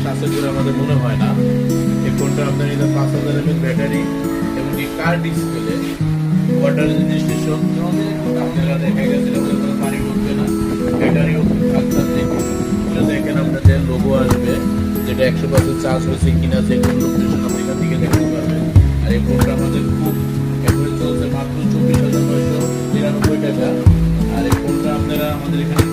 স্বাস্থ্যের জন্য আমাদের মনে হয় না। এই ফোনটা আপনার এটা 5000 mAh ব্যাটারি এবং এই কার ডিসপ্লে ওয়াটার রেজিস্ট্রেশন, আপনারা দেখা গেছে কোনো পানি ঢুকবে না, ব্যাটারিও থাকতে। এটা দেখেন আপনাদের লোগো আসবে, যেটা 100% চার্জ হয়েছে কিনা যে কোনো লোকেশন আপনি এখান থেকে দেখতে পারবেন। আর এই ফোনটা আমাদের খুব এখন চলছে মাত্র 24,999 টাকা। আর এই ফোনটা আপনারা আমাদের এখানে